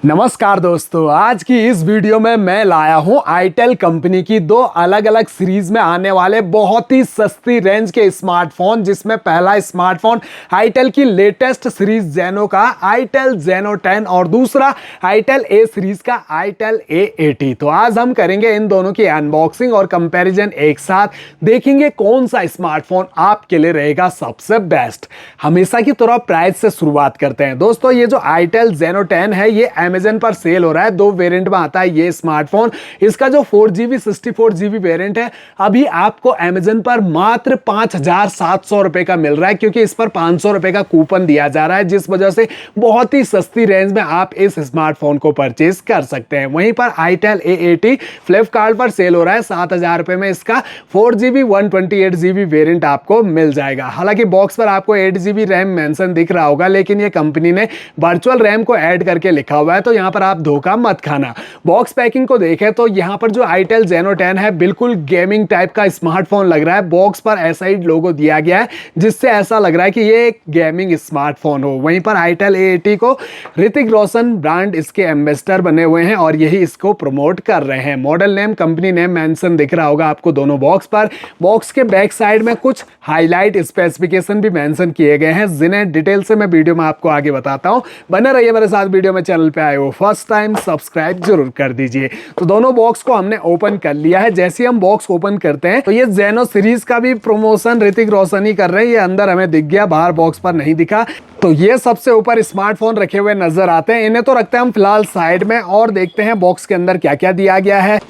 नमस्कार दोस्तों, आज की इस वीडियो में मैं लाया हूं आईटेल कंपनी की दो अलग अलग सीरीज में आने वाले बहुत ही सस्ती रेंज के स्मार्टफोन, जिसमें पहला स्मार्टफोन आईटेल की लेटेस्ट सीरीज जेनो का आईटेल जेनो 10 और दूसरा आईटेल ए सीरीज का आईटेल A80। तो आज हम करेंगे इन दोनों की अनबॉक्सिंग और कंपैरिजन एक साथ, देखेंगे कौन सा स्मार्टफोन आपके लिए रहेगा सबसे बेस्ट। हमेशा की तरह प्राइस से शुरुआत करते हैं दोस्तों। ये जो आईटेल जेनो 10 है ये अमेज़न पर सेल हो रहा है, दो वेरिएंट में आता है ये स्मार्टफोन। इसका जो 4GB 64GB वेरिएंट है अभी आपको अमेज़न पर मात्र 5,700 रुपए का मिल रहा है, क्योंकि इस पर 500 रुपए का कूपन दिया जा रहा है, जिस वजह से बहुत ही सस्ती रेंज में आप इस स्मार्टफोन को परचेज कर सकते हैं। वहीं पर आईटेल A80 फ्लिपकार्ट पर सेल हो रहा है, 7,000 रुपए में इसका 4GB 128GB वेरिएंट आपको मिल जाएगा। हालांकि बॉक्स पर आपको 8GB रैम मेंशन दिख रहा होगा, लेकिन ये कंपनी ने वर्चुअल रैम को ऐड करके लिखा हुआ है, तो यहां पर आप धोखा मत खाना। बॉक्स पैकिंग को देखें तो यहां पर जो आईटेल जेनो 10 है बिल्कुल गेमिंग टाइप का स्मार्टफोन लग रहा है। बॉक्स पर ऐसा ही लोगो दिया गया है जिससे ऐसा लग रहा है कि ये एक गेमिंग स्मार्टफोन हो। वहीं पर आईटेल A80 को ऋतिक रोशन ब्रांड इसके एम्बेसडर बने हुए हैं और यही इसको प्रमोट कर रहे हैं। Model name, company name mention दिख रहा होगा आपको दोनों बॉक्स पर। बॉक्स के बैक साइड में कुछ हाईलाइट स्पेसिफिकेशन भी मेंशन किए गए हैं, जिन्हें डिटेल से मैं वीडियो में आपको आगे बताता हूं। बने रहिए मेरे साथ। वीडियो में चैनल पे आए हो फर्स्ट टाइम सब्सक्राइब जरूर कर दीजिए। तो दोनों बॉक्स को हमने ओपन कर लिया है। जैसे हम बॉक्स ओपन करते हैं तो ये जेनो सीरीज का भी प्रमोशन ऋतिक रोशन ही कर रहे हैं। ये अंदर हमें दिख गया, बाहर बॉक्स पर नहीं दिखा। तो ये सबसे ऊपर स्मार्टफोन रखे हुए नजर आते हैं, इन्हें तो रखते हैं हम फिलहाल साइड में और देखते हैं बॉक्स के अंदर क्या क्या दिया गया है।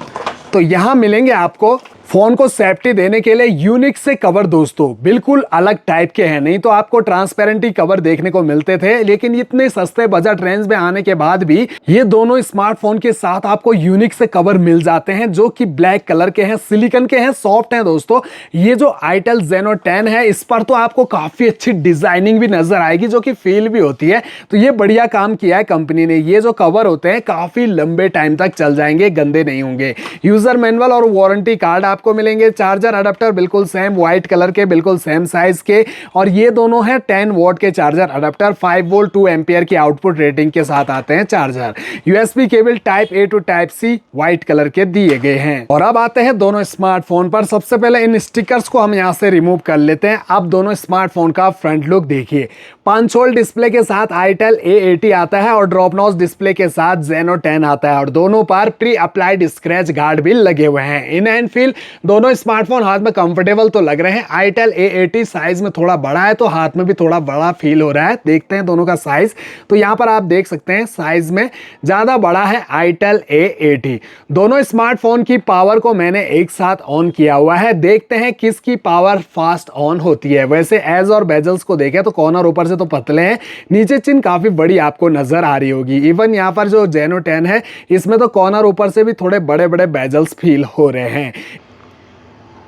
तो यहां मिलेंगे आपको फोन को सेफ्टी देने के लिए यूनिक से कवर दोस्तों, बिल्कुल अलग टाइप के हैं। नहीं तो आपको ट्रांसपेरेंटी कवर देखने को मिलते थे, लेकिन इतने सस्ते बजट रेंज में आने के बाद भी ये दोनों स्मार्टफोन के साथ आपको यूनिक से कवर मिल जाते हैं, जो कि ब्लैक कलर के हैं, सिलिकॉन के हैं, सॉफ्ट हैं दोस्तों। ये जो आईटेल जेनो 10 है इस पर तो आपको काफी अच्छी डिजाइनिंग भी नजर आएगी, जो कि फील भी होती है। तो ये बढ़िया काम किया है कंपनी ने। ये जो कवर होते हैं काफी लंबे टाइम तक चल जाएंगे, गंदे नहीं होंगे। यूजर मैनुअल और वारंटी कार्ड आपको मिलेंगे। चार्जर अडेप्टर बिल्कुल सेम व्हाइट कलर के, बिल्कुल सेम साइज के, और ये दोनों हैं 10 वॉट के चार्जर अडेप्टर। 5 वोल्ट 2 एम्पियर की आउटपुट रेटिंग के साथ आते हैं charger. USB cable type A to type C white colour के दिए गए हैं। और अब आते हैं दोनों स्मार्टफोन पर। सबसे पहले इन स्टिकर्स को हम यहां से रिमूव कर लेते हैं। अब दोनों स्मार्टफोन का फ्रंट लुक देखिए। 5 होल डिस्प्ले के साथ आईटेल A80 आता है और ड्रॉप नॉच डिस्प्ले के साथ जेनो 10 आता है, और दोनों पर प्री अप्लाइड स्क्रैच गार्ड भी लगे हुए हैं। इन एंड फील दोनों स्मार्टफोन हाथ में कंफर्टेबल तो लग रहे हैं। आईटेल A80 साइज में थोड़ा बड़ा है, तो हाथ में भी थोड़ा बड़ा फील हो रहा है। देखते हैं दोनों का साइज। तो यहां पर आप देख सकते हैं साइज में ज्यादा बड़ा है आईटेल A80। दोनों स्मार्टफोन की पावर को मैंने एक साथ ऑन किया हुआ है। देखते हैं किसकी पावर फास्ट ऑन होती है। वैसे एज और बेजल्स को देखें तो कॉर्नर ऊपर से तो पतले हैं, नीचे चिन काफी बड़ी आपको नजर आ रही होगी। इवन यहां पर जो जेनो 10 है इसमें तो कॉर्नर ऊपर से भी थोड़े बड़े बड़े बेजल्स फील हो रहे हैं।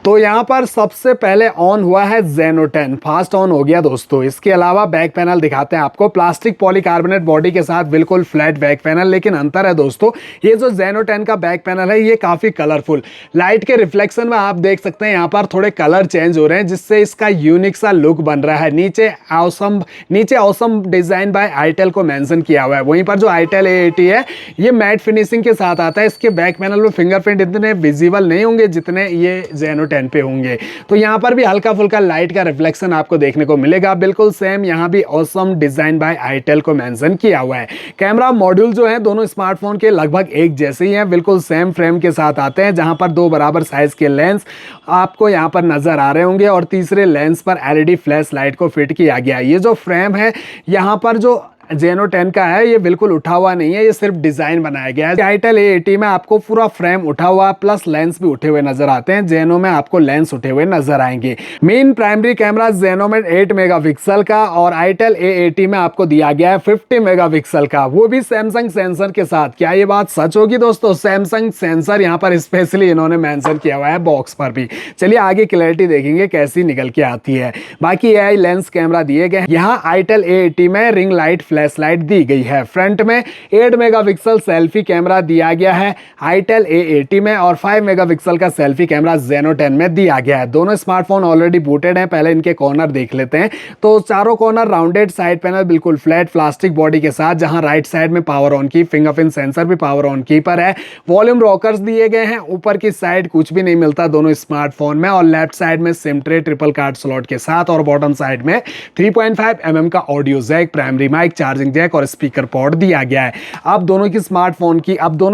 तो यहां पर सबसे पहले ऑन हुआ है जेनो 10, फास्ट ऑन हो गया दोस्तों। इसके अलावा बैक पैनल दिखाते हैं आपको। प्लास्टिक पॉलीकार्बोनेट बॉडी के साथ बिल्कुल फ्लैट बैक पैनल, लेकिन अंतर है दोस्तों, ये जो जेनो 10 का बैक पैनल है ये काफी कलरफुल, लाइट के रिफ्लेक्शन में आप देख सकते हैं यहां पर थोड़े कलर चेंज हो रहे हैं, जिससे इसका यूनिक सा लुक बन रहा है। नीचे ऑसम डिजाइन बाय आईटेल को मेंशन किया हुआ है। वहीं पर जो आईटेल A80 है ये मैट फिनिशिंग के साथ आता है। इसके बैक पैनल में फिंगरप्रिंट इतने विजिबल नहीं होंगे जितने ये जेनो 10 पे होंगे। तो यहां पर भी हल्का फुल्का लाइट का रिफ्लेक्शन आपको देखने को मिलेगा। बिल्कुल सेम यहां भी ऑसम डिजाइन बाय आईटेल को मेंशन किया हुआ है। कैमरा मॉड्यूल जो है दोनों स्मार्टफोन के लगभग एक जैसे ही हैं, बिल्कुल सेम फ्रेम के साथ आते हैं, जहां पर 2 बराबर साइज के लेंस आपको यहां पर नजर आ रहे होंगे, और तीसरे लेंस पर LED फ्लैश लाइट को फिट किया गया। ये जो फ्रेम है यहां पर जो जेनो 10 का है ये बिल्कुल उठा हुआ नहीं है, ये सिर्फ डिजाइन बनाया गया है। आईटेल A80 में आपको पूरा फ्रेम उठा हुआ प्लस लेंस भी उठे हुए नजर आते हैं, जेनो में आपको लेंस उठे हुए नजर आएंगे। मेन प्राइमरी कैमरा जेनो में 8 मेगापिक्सल का, और आईटेल A80 में आपको दिया गया है 50 मेगापिक्सल का, वो भी सैमसंग सेंसर के साथ। क्या ये बात सच होगी दोस्तों? सैमसंग सेंसर यहाँ पर स्पेशली इन्होंने मेंशन किया हुआ है बॉक्स पर भी। चलिए आगे क्लैरिटी देखेंगे कैसी निकल के आती है। बाकी AI लेंस कैमरा दिए गए। यहाँ आईटेल A80 में रिंग लाइट फ्लैश लाइट दी गई है। फ्रंट में 8 मेगापिक्सल सेल्फी कैमरा दिया गया है आईटेल A80 में और 5 मेगापिक्सल का सेल्फी कैमरा Zeno 10 में दिया गया है। दोनों स्मार्टफोन ऑलरेडी बूटेड हैं। पहले इनके कॉर्नर देख लेते हैं। तो चारों कॉर्नर राउंडेड, साइड पैनल बिल्कुल फ्लैट प्लास्टिक बॉडी के साथ, जहां राइट साइड में पावर ऑन की, फिंगरप्रिंट सेंसर भी पावर ऑन की पर है। वॉल्यूम रॉकर्स दिए गए हैं। ऊपर की साइड कुछ भी नहीं मिलता दोनों स्मार्टफोन में। और लेफ्ट साइड में SIM tray triple card slot के साथ और बॉटम साइड में 3.5 mm का audio jack, primary mic, charging jack और स्पीकर पोर्ट दिया गया है। अब दोनों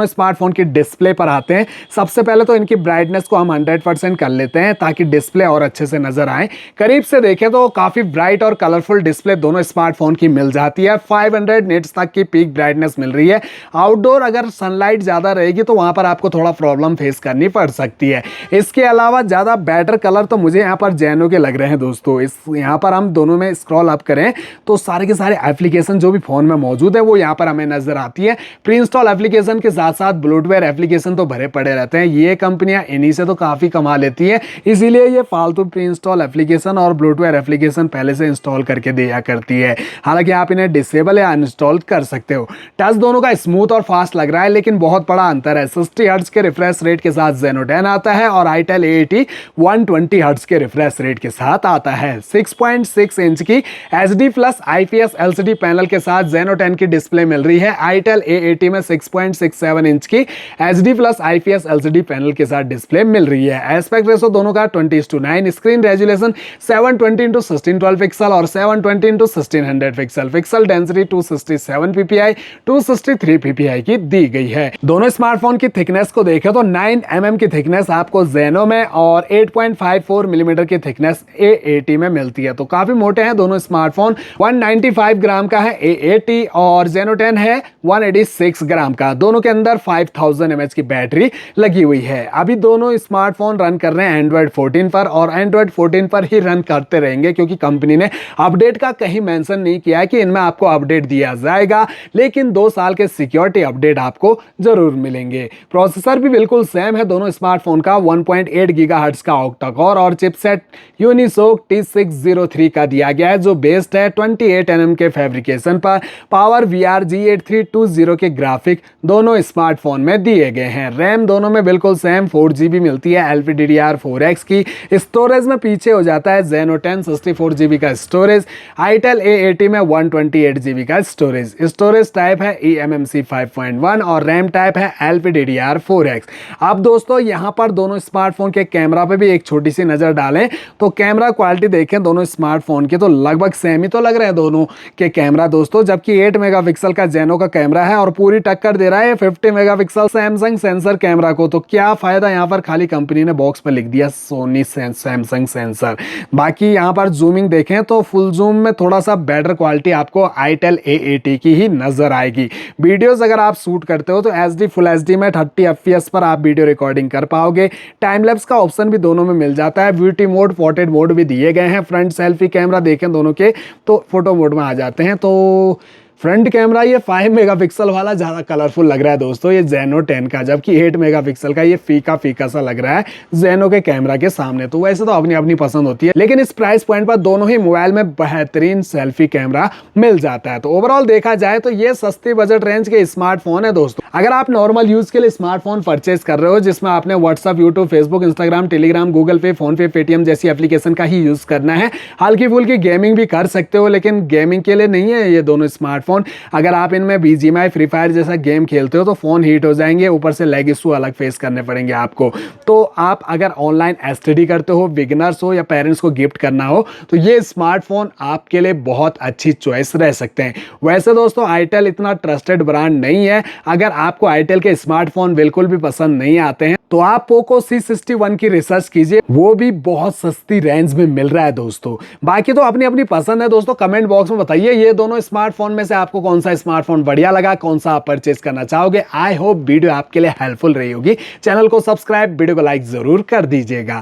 स्मार्टफोन की डिस्प्ले पर आते हैं। सबसे पहले तो इनकी ब्राइटनेस को हम 100% कर लेते हैं ताकि डिस्प्ले और अच्छे से नजर आए। करीब से देखें तो काफी ब्राइट और कलरफुल डिस्प्ले दोनों स्मार्टफोन की मिल जाती है। 500 निट्स तक की पीक ब्राइटनेस मिल रही है। आउटडोर अगर सनलाइट ज्यादा रहेगी तो वहां पर आपको थोड़ा प्रॉब्लम फेस करनी पड़ सकती है। इसके अलावा ज्यादा बेटर कलर तो मुझे यहाँ पर Zeno के लग रहे हैं दोस्तों। यहाँ पर हम दोनों में स्क्रॉल अप करें तो सारे के सारे एप्लीकेशन जो भी फोन में मौजूद है वो यहाँ पर हमें नजर आती है। प्री इंस्टॉल एप्लीकेशन के साथ साथ ब्लूटूथ एप्लीकेशन तो भरे पड़े रहते हैं। ये कंपनियां इन्हीं से तो काफी कमा लेती है, इसीलिए ये फालतू प्री इंस्टॉल एप्लीकेशन और ब्लूटूथ एप्लीकेशन पहले से इंस्टॉल करके दिया करती है। हालांकि आप इन्हें डिसेबल या अनइंस्टॉल कर सकते हो। टच दोनों का स्मूथ और फास्ट लग रहा है, लेकिन बहुत बड़ा अंतर है। 60 हर्ट्ज के रिफ्रेश रेट के साथ Zeno 10 आता है और आईटेल A80 120 हर्ट्ज के रिफ्रेश रेट के साथ आता है। 6.6 इंच की HD plus IPS LCD panel के साथ Zeno 10 की डिस्प्ले मिल रही है। आईटेल A80 में 6.67 इंच की HD plus IPS LCD panel के साथ डिस्प्ले मिल रही है। एस्पेक्ट रेशो दोनों का 20:9, स्क्रीन रेजोल्यूशन 720x1612 पिक्सल और 720x1600 pixel. Pixel density 267 ppi 263 ppi की दी गई है। दोनों स्मार्टफोन की थिकनेस को देखें तो 9 mm की थिकनेस आपको Zeno में और 8.54 मिलीमीटर की थिकनेस A80 में मिलती है। तो काफी मोटे हैं दोनों स्मार्टफोन। 195 ग्राम का है A80 और Zeno 10 है 186 ग्राम का। दोनों के अंदर 5000 mAh की बैटरी लगी हुई है। अभी दोनों स्मार्टफोन रन कर रहे हैं Android 14 पर और Android 14 पर ही रन करते रहेंगे, क्योंकि कंपनी ने अपडेट का कहीं मेंशन नहीं किया है कि इनमें आपको अपडेट दिया जाएगा, लेकिन 2 साल के सिक्योरिटी अपडेट आपको जरूर मिलेंगे। प्रोसेसर भी बिल्कुल सेम है दोनों स्मार्टफोन का। 1.8 गीगाहर्ट्ज का ऑक्टा कोर और चिपसेट यूनिसोक T603 का दिया गया है, जो बेस्ड है 28 nm के फैब्रिकेशन पर। पावर VR G8320 के ग्राफिक दोनों स्मार्टफोन में दिए गए हैं। रैम दोनों में बिल्कुल सेम 4GB मिलती है LPDDR4X की। स्टोरेज में पीछे हो जाता है Zeno 10 64GB का स्टोरेज, आईटेल A80 में 128GB का स्टोरेज। स्टोरेज टाइप है eMMC 5.1 और रैम टाइप है LPDDR4X। अब दोस्तों यहाँ पर दोनों स्मार्टफोन के कैमरा पे भी एक छोटी सी नजर डालें तो कैमरा क्वालिटी देखें दोनों स्मार्टफोन की तो लगभग सेम ही तो लग रहे हैं दोनों के कैमरा दोस्तों। जबकि 8 मेगापिक्सल का Zeno का कैमरा है और पूरी टक्कर दे रहा है 50 मेगापिक्सल सैमसंग सेंसर कैमरा को। तो क्या फायदा, यहाँ पर खाली कंपनी ने बॉक्स पर लिख दिया सोनी सैमसंग सेंसर। बाकी यहाँ पर जूमिंग देखें तो फुल जूम में थोड़ा सा बेटर क्वालिटी आपको आईटेल A80 की ही नजर आएगी। वीडियोस अगर आप शूट करते हो तो HD फुल HD में 30 FPS पर आप वीडियो रिकॉर्डिंग कर पाओगे। टाइम लैप्स का ऑप्शन भी दोनों में मिल जाता है। ब्यूटी मोड, पोर्ट्रेट मोड भी दिए गए हैं। फ्रंट सेल्फी कैमरा देखें दोनों के तो फोटो मोड में आ जाते हैं। तो फ्रंट कैमरा ये 5 मेगापिक्सल वाला ज़्यादा कलरफुल लग रहा है दोस्तों ये Zeno 10 का, जबकि 8 मेगापिक्सल का ये फीका सा लग रहा है Zeno के कैमरा के सामने। तो वैसे तो अपनी अपनी पसंद होती है, लेकिन इस प्राइस पॉइंट पर दोनों ही मोबाइल में बेहतरीन सेल्फी कैमरा मिल जाता है। तो ओवरऑल देखा जाए तो ये सस्ती बजट रेंज के स्मार्टफोन है दोस्तों। अगर आप नॉर्मल यूज के लिए स्मार्टफोन परचेज कर रहे हो जिसमें आपने WhatsApp, YouTube, Facebook, Instagram, Telegram, Google Pay, PhonePe, Paytm जैसी एप्लीकेशन का ही यूज करना है, हल्की फुल्की गेमिंग भी कर सकते हो, लेकिन गेमिंग के लिए नहीं है ये दोनों स्मार्टफोन। अगर आप इनमें BGMI, फ्री फायर जैसा गेम खेलते हो तो फोन हीट हो जाएंगे, ऊपर से लैग इशू अलग फेस करने पड़ेंगे आपको। तो आप अगर ऑनलाइन स्टडी करते हो, बिगिनर्स हो या पेरेंट्स को गिफ्ट करना हो तो ये स्मार्टफोन आपके लिए बहुत अच्छी चॉइस रह सकते हैं। वैसे दोस्तों आईटेल इतना ट्रस्टेड ब्रांड नहीं है। अगर आपको आईटेल के स्मार्टफोन बिल्कुल भी पसंद नहीं आते हैं तो आप पोको C61 की रिसर्च कीजिए, वो भी बहुत सस्ती रेंज में मिल रहा है दोस्तों। बाकी तो अपनी अपनी पसंद है दोस्तों। कमेंट बॉक्स में बताइए ये दोनों स्मार्टफोन में से आपको कौन सा स्मार्टफोन बढ़िया लगा, कौन सा आप परचेज करना चाहोगे। आई होप वीडियो आपके लिए हेल्पफुल रही होगी। चैनल को सब्सक्राइब, वीडियो को लाइक जरूर कर दीजिएगा।